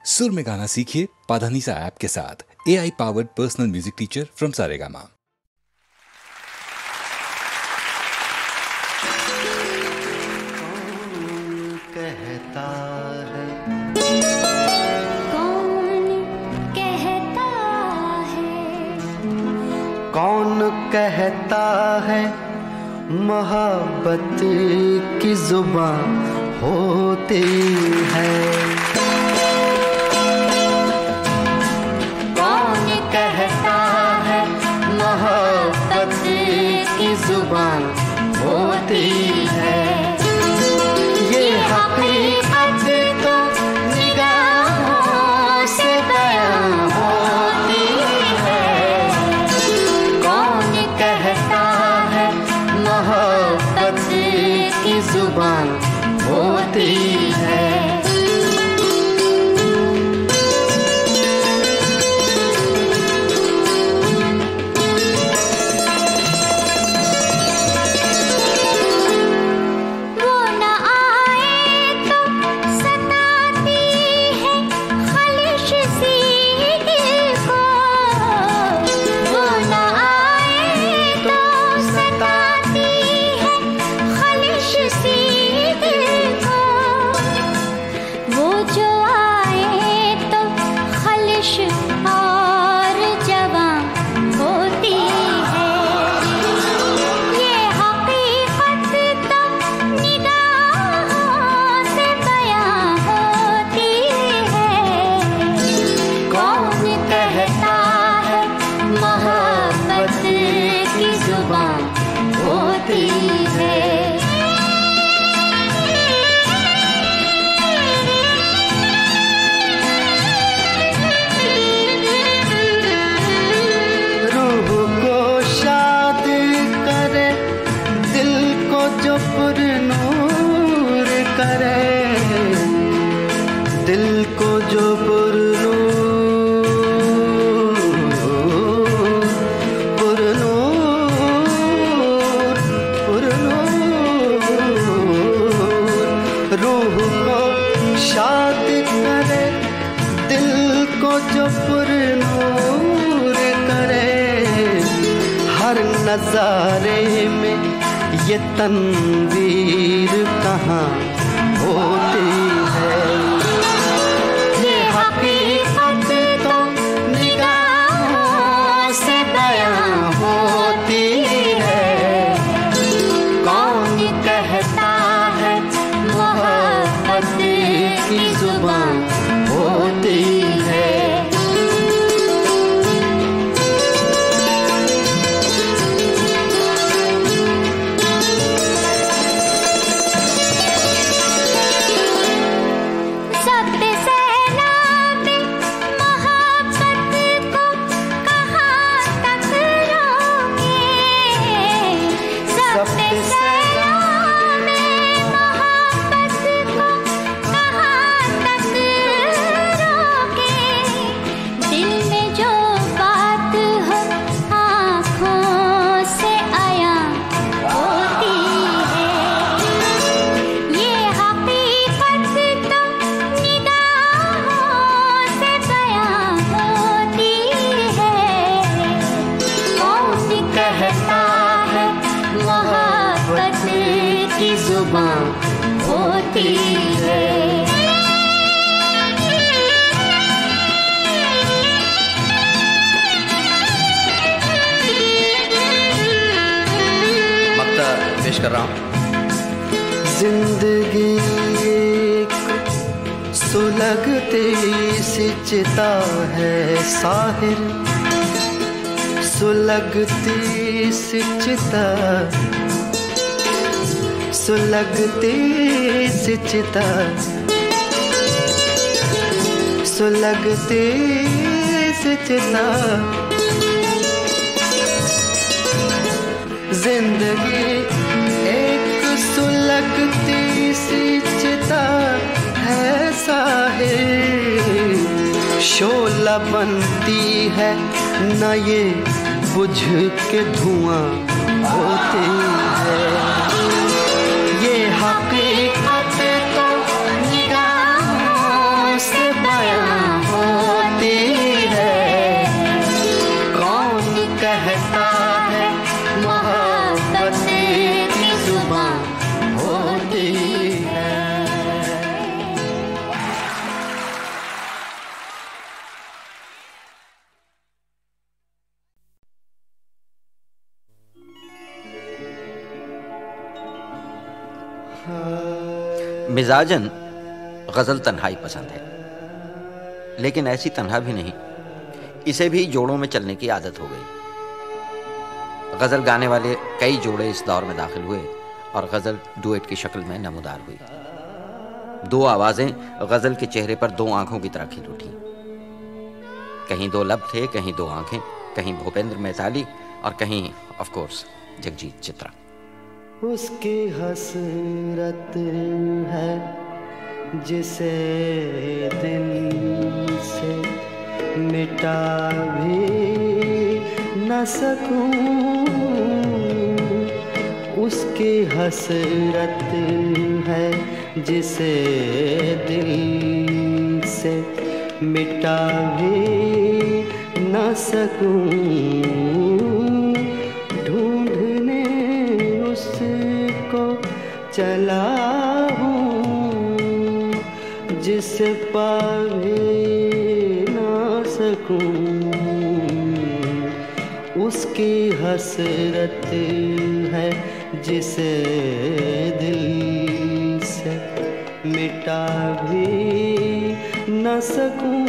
सुर में गाना सीखिए पाधानीसा ऐप के साथ। AI powered personal music teacher from Saregama. कौन कहता है मोहब्बत की जुबान होती है? कौन कहता है मोहब्बत की जुबान होती है? ये हकीकत तो निगाहों से बयां होती है। कौन कहता है मोहब्बत की जुबान होती है? नज़ारे में ये तनवीर कहाँ होती है? ये हकीकत तो निगाहों से बयां होती है। कौन कहता है मोहब्बत की जुबान होती है? होती है। मक्ता पेश कर रहा हूँ। जिंदगी एक सुलगती सी चिता है साहिर, सुलगती सी चिता, सुलगती सी चिता, सुलगती सी चिता। जिंदगी एक सुलगती सी चिता है साहिर, शोला बनती है न ये बुझ के धुआं होती है। हकीकत तो निगाहों से बयां मिजाजन गज़ल तन्हाई पसंद है, लेकिन ऐसी तन्हा भी नहीं, इसे भी जोड़ों में चलने की आदत हो गई। गज़ल गाने वाले कई जोड़े इस दौर में दाखिल हुए और गज़ल डुएट की शक्ल में नमूदार हुई। दो आवाज़ें गज़ल के चेहरे पर दो आंखों की तरह खिल उठी। कहीं दो लब थे, कहीं दो आंखें, कहीं भूपेंद्र मैताली और कहीं ऑफ कोर्स जगजीत चित्रा। उसकी हसरत है जिसे दिल से मिटा भी न सकूं, उसकी हसरत है जिसे दिल से मिटा भी न सकूं, ढूंढने उसको चला हूँ जिसे पा भी न सकूं, उसकी हसरत है जिसे दिल से मिटा भी न सकूं।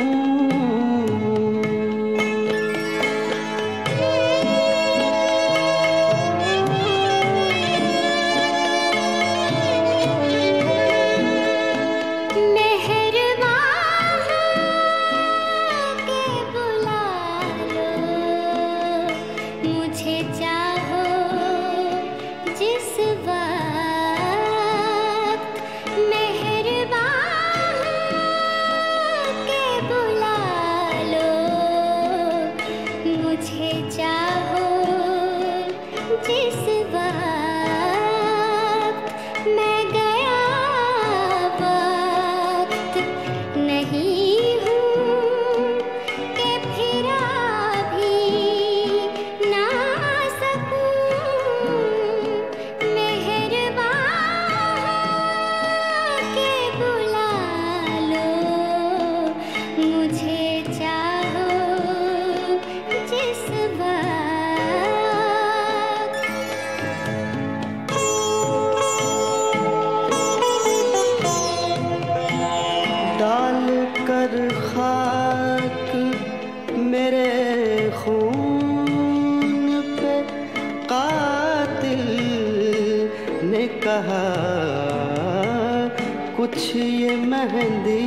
कुछ ये मेहंदी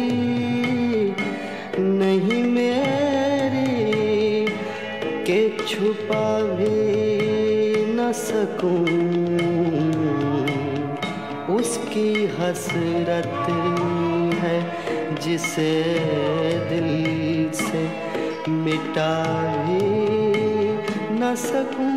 नहीं मेरी के छुपा भी न सकूं, उसकी हसरत है जिसे दिल से मिटा भी न सकूं।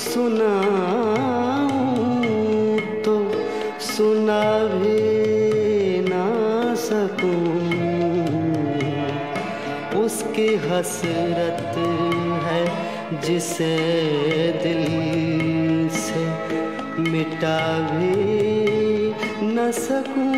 सुनाऊं भी ना सकूं, उसकी हसरत है जिसे दिल से मिटा भी न सकूं।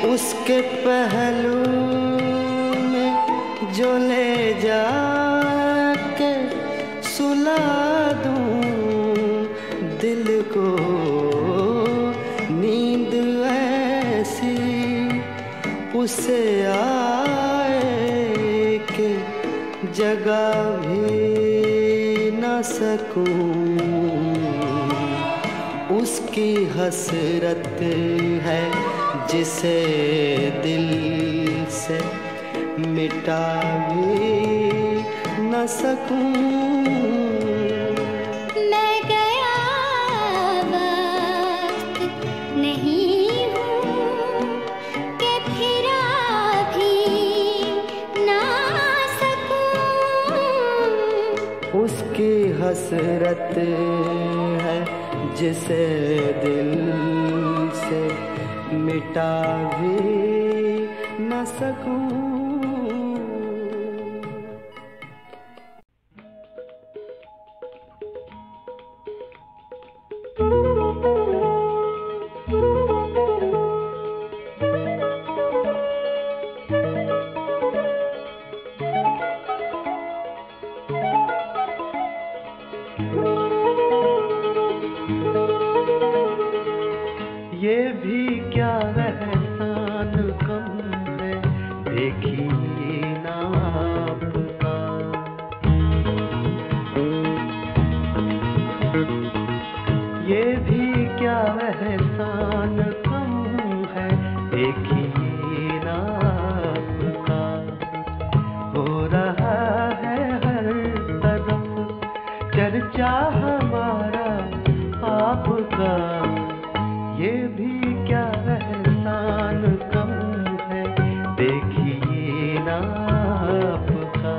उसके पहलू में जो ले जाके सुला दूं दिल को, नींद ऐसी उसे आए कि जगा भी न सकूं, उसकी हसरत है जिसे दिल से मिटा भी न सकूं। मैं गया वक्त नहीं हूँ कि फिरा भी ना सकूं, उसकी हसरत है जिसे दिल से मिटा भी न सकूं। ये भी क्या एहसान कम है, देखिए ना आपका। ये भी क्या एहसान कम है, देखिए ना आपका। हो रहा है हर तरफ चर्चा हमारा आपका। ये भी क्या एहसान कम है, देखिए ना आपका।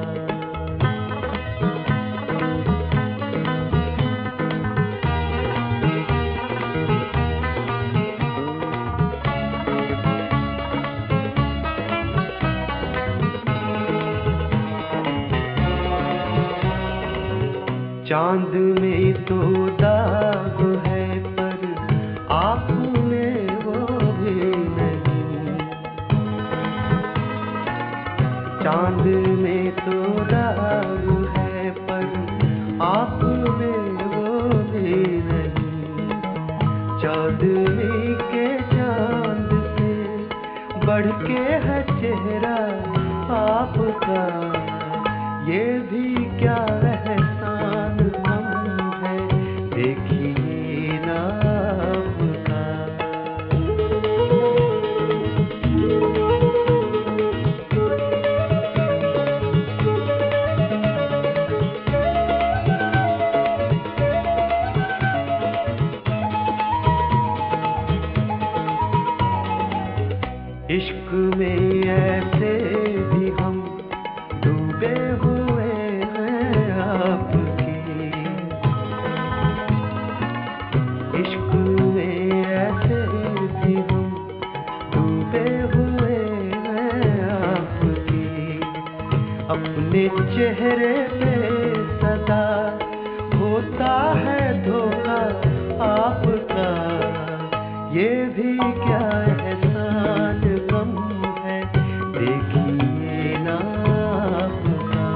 चांद में तो दाग है पर आप में वो भी नहीं। चांद में तो दाग है पर आप में वो भी नहीं। चौदहवीं के चांद से बढ़ के है चेहरा आपका। ये भी क्या एहसान कम है, देखिए ना आपका। इश्क में ऐसे भी हम डूबे हुए हैं आपकी, इश्क में ऐसे भी हम डूबे हुए हैं आपकी। अपने चेहरे पे सदा होता है धोखा आपका, ये भी क्या एहसान कम है, देखिए ना आपका।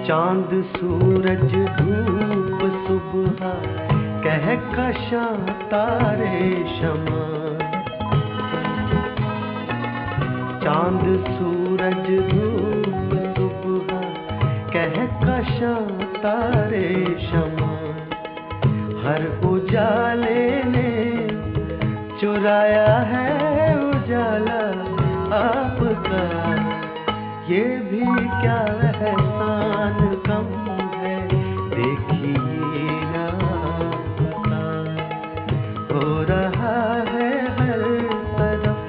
चांद सूरज धूप सुबह कहकशां तारे शमा, चांद सूरज धूप सुबह कहकशां तारे शमा। हर उजाले ने चुराया है उजाला आपका, ये भी क्या एहसान कम है, देखिए ना आपका। हो रहा है हर तरफ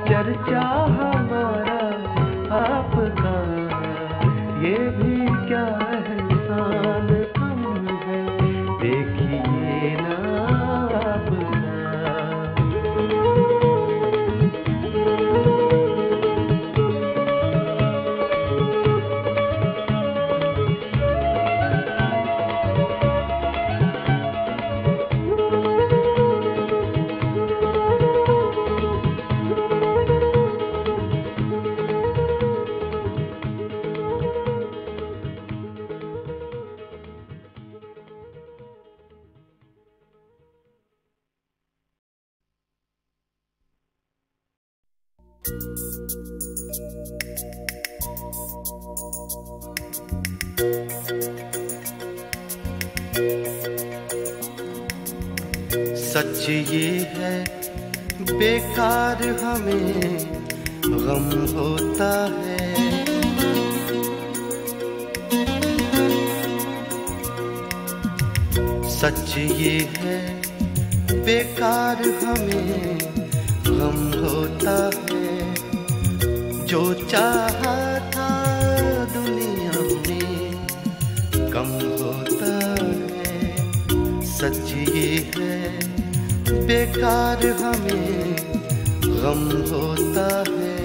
चर्चा हमारा आपका, ये भी क्या एहसान कम है, देखिए ना आपका। सच ये है बेकार हमें गम होता है, सच ये है बेकार हमें गम होता है। जो चाहा था दुनिया में कम होता है, सच ये है बेकार हमें गम होता है।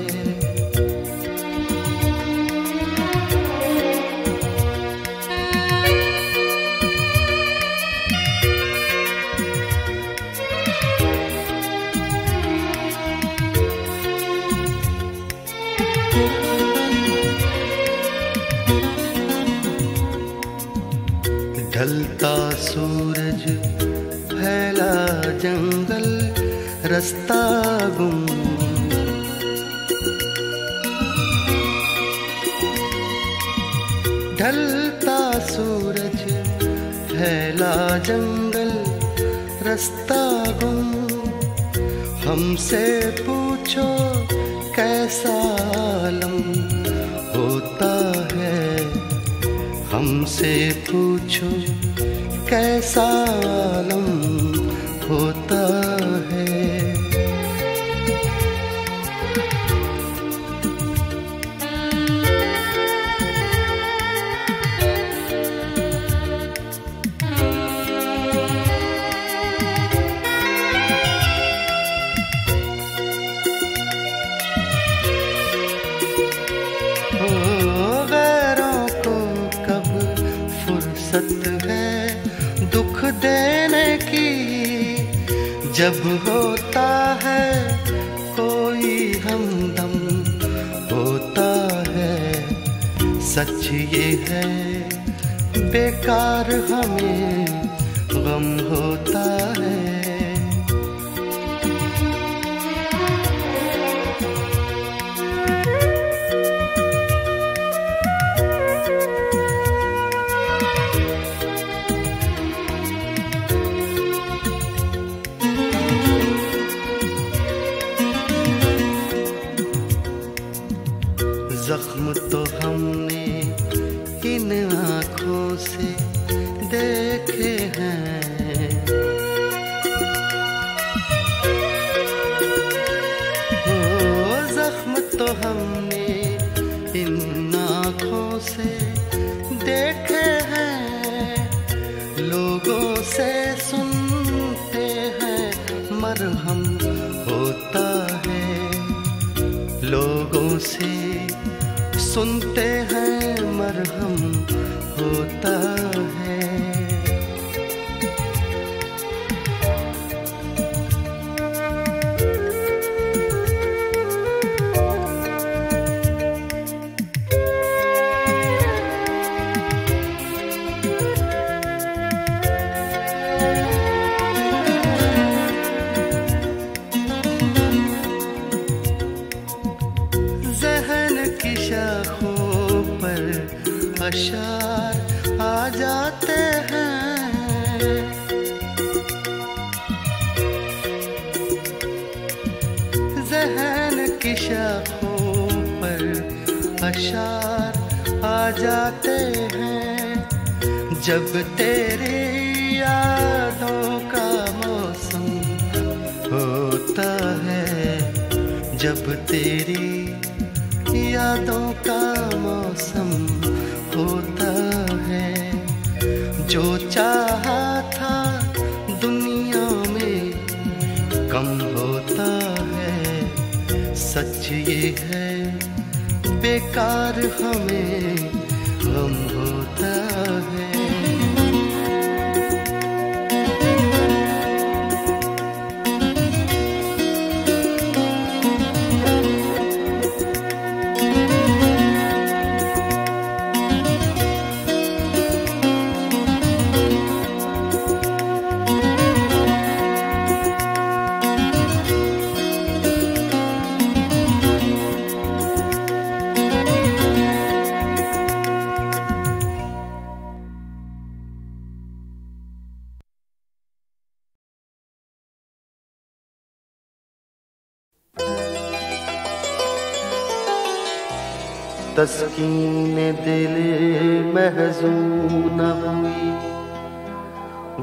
ढलता सूरज फैला जंगल रास्ता गुम, ढलता सूरज फैला जंगल रास्ता गुम। हमसे पूछो कैसा आलम होता है, हमसे पूछो कैसा आलम होता है। गैरों को कब फुर्सत है दुख देने की, जब होता है कोई हमदम होता है। सच ये है बेकार हमें गम होता है। लोगों से सुनते हैं मरहम होता है, लोगों से सुनते हैं मरहम होता है। अशार आ जाते हैं, ज़हन की शाखों पर अशार आ जाते हैं। जब तेरी यादों का मौसम होता है, जब तेरी यादों का मौसम होता है। जो चाहा था दुनिया में कम होता है, सच ये है बेकार हमें गम होता है। तस्कीन दिल महज़ून हुई,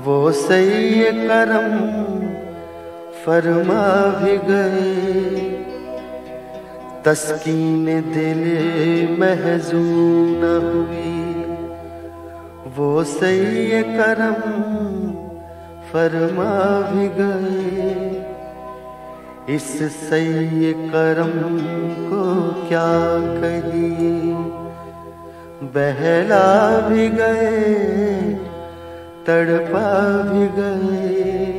वो सही करम फरमा भी गए। तस्कीन दिल महज़ून हुई, वो सही करम फरमा भी गए। इस सही करम को क्या कहिए, बहला भी गए तड़पा भी गए।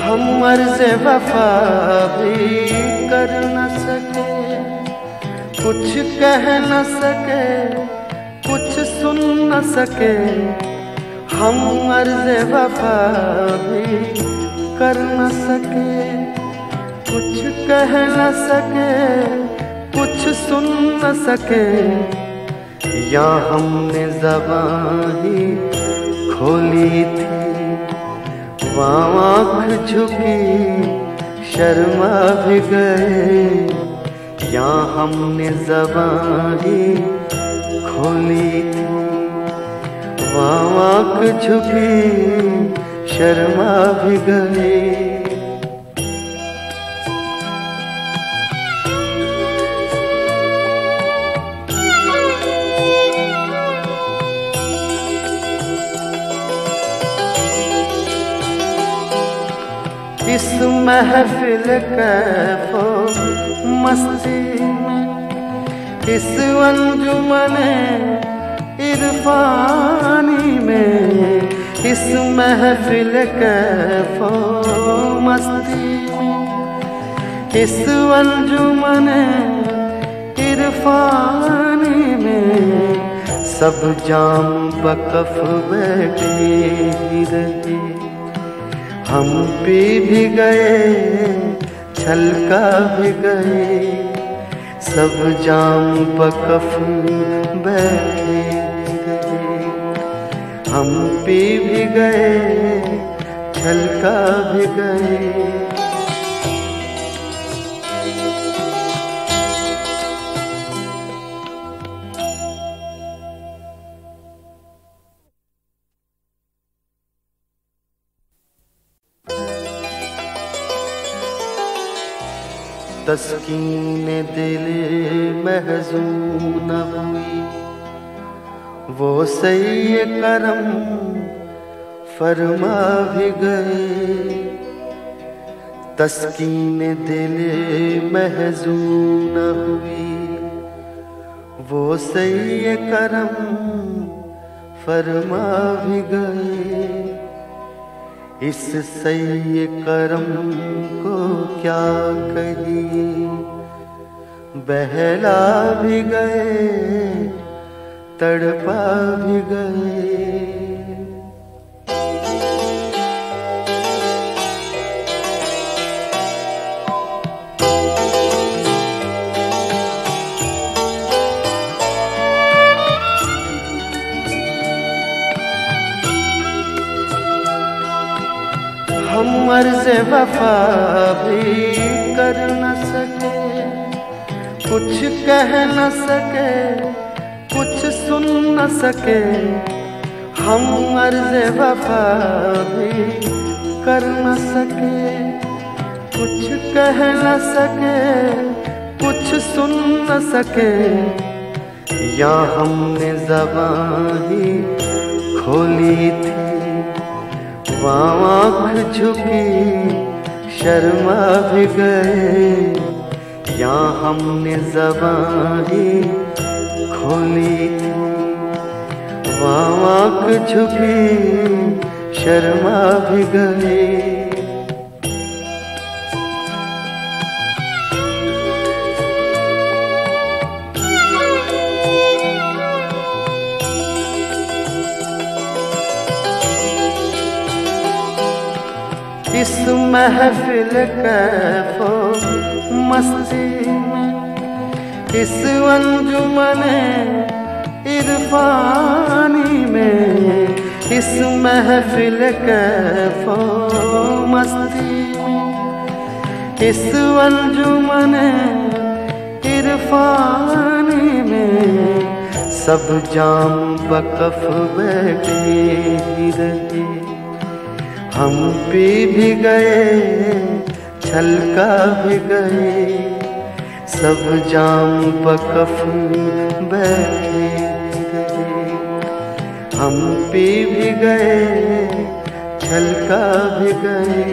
हम अर्ज़ वफा भी कर न सके, कुछ कह न सके, कुछ सुन न सके। हम अर्ज़ वफा भी कर न सके, कुछ कह न सके, कुछ सुन न सके। या हमने ज़बान ही खोली थी, आँख झुकी शर्मा भी गए। या हमने ज़बान ही खोली थी, आँख झुकी शर्मा भी गए। इस महफिल कैफो मस्ती में, इस अंजुमने इरफानी में, इस महफिल कैफो मस्ती में, इस अंजुमने इरफानी में, सब जाम बकफ बैठे ही रहे। हम पी भी गए छलका भी गए, सब जाम बकफ बैठे गए। हम पी भी गए छलका भी गए। तस्कीन दिल महज़ून हुई, वो सही करम फरमा भी गए। तस्कीन दिल महज़ून हुई, वो सही करम फरमा भी गए। इस सही करम को क्या कहिए, बहला भी गए तड़पा भी गए। हम अर्ज़ वफा भी कर न सके, कुछ कह न सके, कुछ सुन न सके। हम अर्ज़ वफा भी कर न सके, कुछ कह न सके, कुछ सुन न सके। या हमने ज़बान ही खोली थी, आँख झुकी शर्मा भी गए। या हमने ज़बान ही खोली थी, आँख झुकी शर्मा भी गए। इस महफिल कैफो मस्ती में, इस अंजुमने इरफानी में, इस महफिल कैफो मस्ती में, इस अंजुमने इरफानी में, सब जाम बकफ बैठे ही रहे। हम पी भी गए छलका भी गए, सब जाम बकफ बैठे गए। हम पी भी गए छलका भी गए।